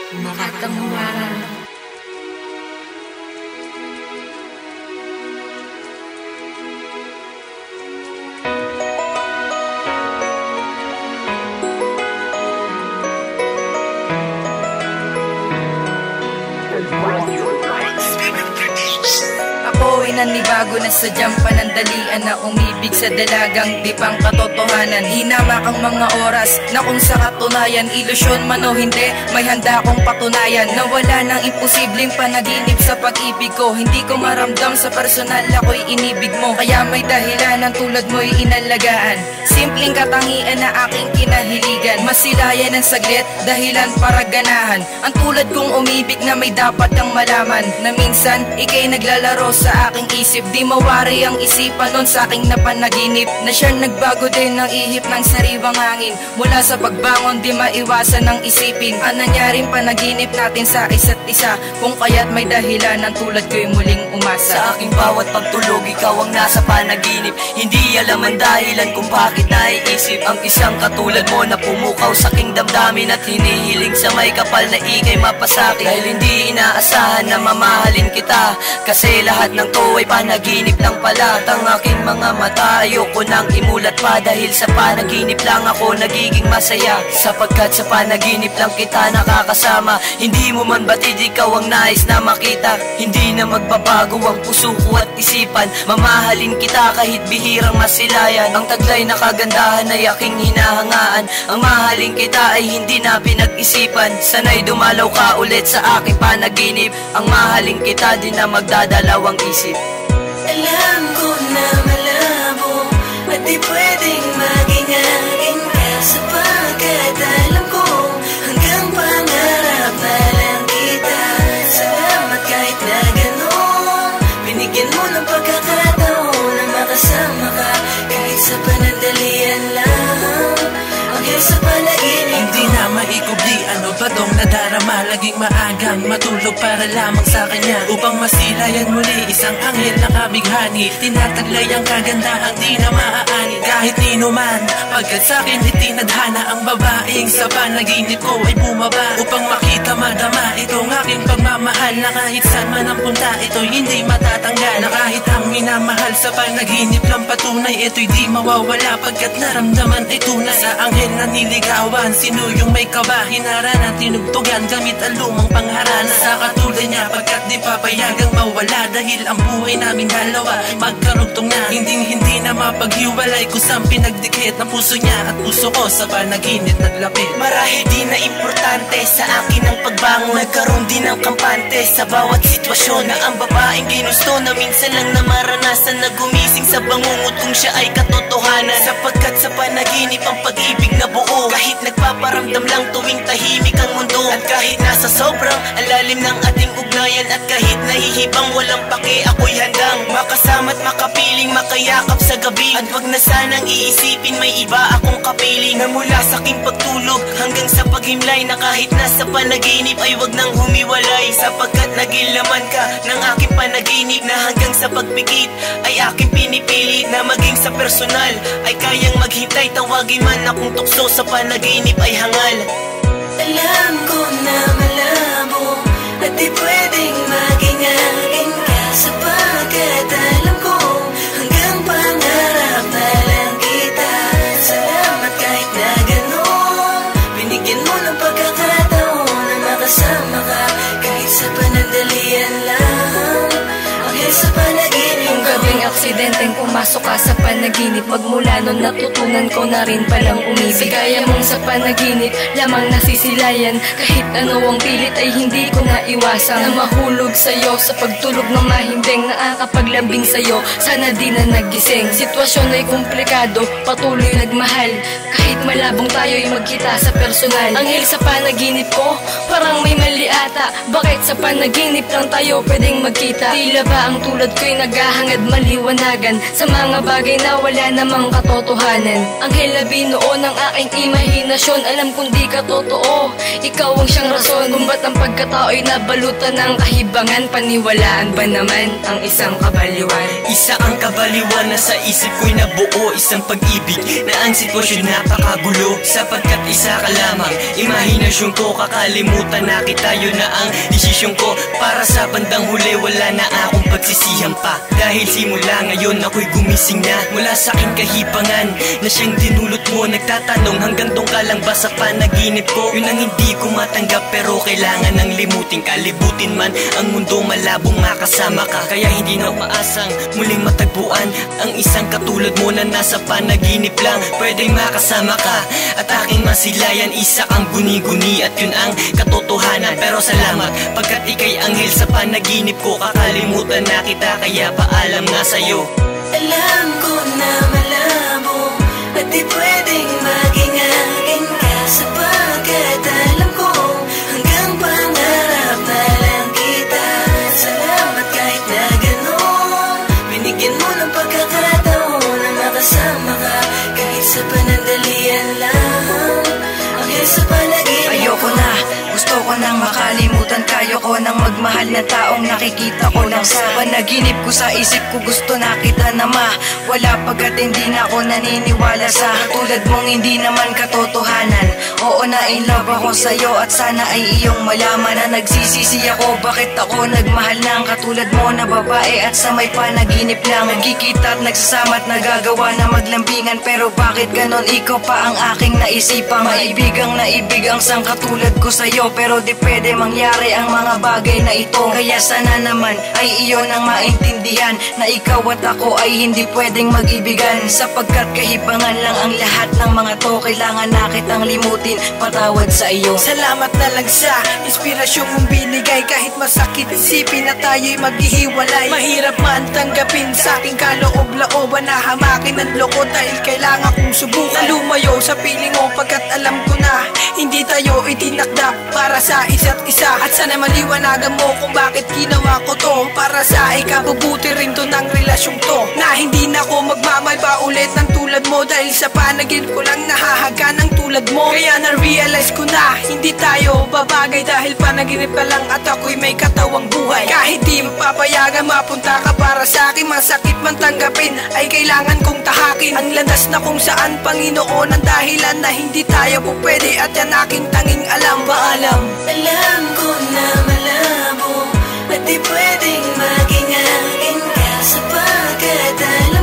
Nakakamuha. Ako'y nanibago na sadyang panandalian na umibig sa dalagang di pang katotohanan. Hinamak ang mga oras na kung sa katunayan, ilusyon man o hindi, may handa kong patunayan na wala nang imposibleng panaginip sa pag-ibig ko. Hindi ko maramdam sa personal ako'y inibig mo, kaya may dahilan ang tulad mo'y inalagaan. Simpleng katangian na aking kinahiligan, masilayan ng saglit, dahilan para ganahan. Ang tulad kong umibig na may dapat kang malaman, na minsan ika'y naglalaro sa aking isip. Di mawari ang isipan nun sa aking napanaginip, na siyang nagbago din ng ihip ng sariwang hangin. Mula sa pagbangon di maiwasan ng isipin ang nangyaring panaginip natin sa isa't isa, kung kaya't may dahilan ang tulad ko'y muling umasa. Sa aking bawat pagtulog ikaw ang nasa panaginip, hindi alam ang dahilan kung bakit naiisip ang isang katulad mo na pumukaw sa aking damdamin at hinihiling sa may kapal na ika'y mapasakit. Dahil hindi inaasahan na mamahalin kita, kasi lahat ng to ay panaginip lang pala. At ang aking mga mata ayoko nang imulat pa, dahil sa panaginip lang ako nagiging masaya, sapagkat sa panaginip lang kita nakakasama. Hindi mo man batid ikaw ang nais na makita, hindi na magbabago ang puso ko at isipan. Mamahalin kita kahit bihirang masilayan, ang taglay na kagandahan ay aking hinahangaan. Ang mahalin kita ay hindi na pinag-isipan, sanay dumalaw ka ulit sa aking panaginip. Ang mahalin kita di na magdadalawang isip. Alam ko na malabo at di pwedeng maging ka, sapagkat alam ko hanggang pangarap na lang kita. Salamat kahit na gano'n, binigyan mo ng pagkakataon na makasama ka, kahit sa panandalian lang, hanggang sa panaginip. Hindi na maikubli ano ba tong nadarama, laging maagang matulog para lamang sa kanya, upang masilayan muli isang anghel na kabighani. Tinataglay ang kagandahang di na maaani kahit nino man, pagkat sa'kin itinadhana ang babaeng sa panaginip ko ay bumaba, upang makita madama itong aking pagmamahal, na kahit saan man ang punta ito'y hindi matatanggal, na kahit ang minamahal sa panaginip lang patunay, ito'y di mawawala pagkat naramdaman ay tunay. Sa anghel na niligawan, sino yung may kaba, hinarana, tinugtugan gamit ang lumang pangharana. Sa katulad niya pagkat di papayagang mawala, dahil ang buhay naming dalawa ay magkarugtong na, hindi na mapaghiwalay, kusang pinagdikit ng puso niya at puso ko sa panaginip naglapit. Marahil di na importante sa akin ang pagbangon, nagkaroon din ng kampante sa bawat sitwasyon, na ang babaeng ginusto na minsan lang na maranasan, na gumising sa bangungot kung siya ay katotohanan. Sapagkat sa panaginip ang pag-ibig na buo, kahit nagpaparamdam lang tuwing tahimik ang mundo, at kahit nasa sobrang alalim ng ating ugnayan, at kahit nahihibang walang pake, ako'y handang makasama't makapiling, makayakap sa gabi. At wag na sanang iisipin may iba akong kapiling, na mula sa aking pagtulog hanggang sa paghimlay, na kahit nasa panaginip ay wag nang humiwalay, sapagkat nagilaman ka ng aking panaginip, na hanggang sa pagpikit ay aking pinipilit, na maging sa personal ay kayang maghintay, tawagin man akong tukso sa panaginip ay hangal. Alam ko na malabo at di pwedeng maging ka, sapagkat alam ko hanggang pangarap na lang kita. Salamat kahit na gano'n, binigyan mo ng pagkakataon na makasama ka, kahit sa panandalian lang, hanggang sa panaginip. Kung gabing aksidenteng pumasok ka sa panaginip, magmula nun natutunan ko na rin palang umibig. Kaya mong sa panaginip lamang nasisilayan, kahit ano ang pilit ay hindi ko naiwasan, na mahulog sa'yo sa pagtulog ng mahimbing, nakakapaglambing sa'yo, sana di na nagising. Sitwasyon ay komplikado, patuloy nagmahal, kahit malabong tayo'y magkita sa personal. Anghel sa panaginip ko, parang may mali ata, bakit sa panaginip lang tayo pwedeng magkita? Tila ba ang tulad ko'y naghahangad maliwanagan sa mga bagay na wala namang katotohanan? Anghel na binuo ng aking imahinasyon, ilusyon, alam kong di ka totoo. Ikaw ang siyang rason kung ba't ang pagkatao'y nabalutan ng kahibangan. Paniwalaan ba naman ang isang kabaliwan? Isa ang kabaliwan na sa isip ko'y nabuo. Isang pag-ibig na ang sitwasyon napakagulo, sapagkat isa ka lamang. Imahinasyon ko, kakalimutan na kita. Yun na ang desisyon ko, para sa bandang huli wala na akong pagsisihan pa. Dahil simula ngayon ako'y gumising na mula sa aking kahibangan na siyang dinulot mo. Nagtatanong hanggang doon ka lang ba sa panaginip ko? Yun ang hindi ko matanggap, pero kailangan ng limutin ka. Libutin man ang mundo, malabong makasama ka. Kaya hindi na umaasang muling matagpuan ang isang katulad mo na nasa panaginip lang pwedeng makasama ka. At aking masilayan, isa kang guni-guni at yun ang katotohanan. Pero salamat pagkat ika'y anghel sa panaginip ko. Kakalimutan na kita, kaya paalam nga sa'yo. Alam ko na malabo at di pwedeng maging akin ka, sapagkat alam ko hanggang pangarap na lang kita. Salamat kahit na gano'n, binigyan mo ng pagkakataon na makasama ka, kahit sa panandalian lang, hanggang sa panaginip. Ayoko na, gusto ko nang makalimutan ka. Ayoko nang magmahal na taong nakikita ko lang sa panaginip ko. Sa isip ko gusto na kita na mawala, pagkat hindi na ako naniniwala sa tulad mong hindi naman katotohanan. Oo na, in love ako sa'yo at sana ay iyong malaman na nagsisisi ako bakit ako nagmahal ng katulad mo na babae at sa may panaginip lang nagkikita at nagsasama at nagagawa na maglambingan. Pero bakit ganon, ikaw pa ang aking naisipang maibigang naibig ang sang katulad ko sa'yo. Pero di pwede mangyari ang mga bagay na ito, kaya sana naman ay iyon ang maintindihan na ikaw at ako ay hindi pwedeng mag-ibigan, sapagkat kahibangan lang ang lahat ng mga to. Kailangan na kitang limutin, patawad sa iyo. Salamat na lang sa inspirasyon mong binigay. Kahit masakit isipin na tayo'y maghihiwalay, mahirap man tanggapin sa aking kaloob-looban na hamakin ng loko, dahil kailangan kong subukan lumayo sa piling mo, pagkat alam ko na hindi tayo itinakda para sa isa't isa. At sana maliwanagan mo kung bakit ginawa ko to, para sa ikabubuti rin to ng relasyong to, na hindi na ako magmamay pa ulit ng tulad mo, dahil sa panaginip ko lang nahahaga ng tulad mo. Kaya na-realize ko na hindi tayo babagay, dahil panaginip ka lang at ako'y may katawang buhay. Kahit di mapapayagan mapunta ka para sa akin, masakit man tanggapin ay kailangan kong tahakin ang landas na kung saan Panginoon ang dahilan na hindi tayo po pwede, at yan aking tanging alam. Paalam. Alam ko na malabo at di pwedeng maging akin ka, sapagkat alam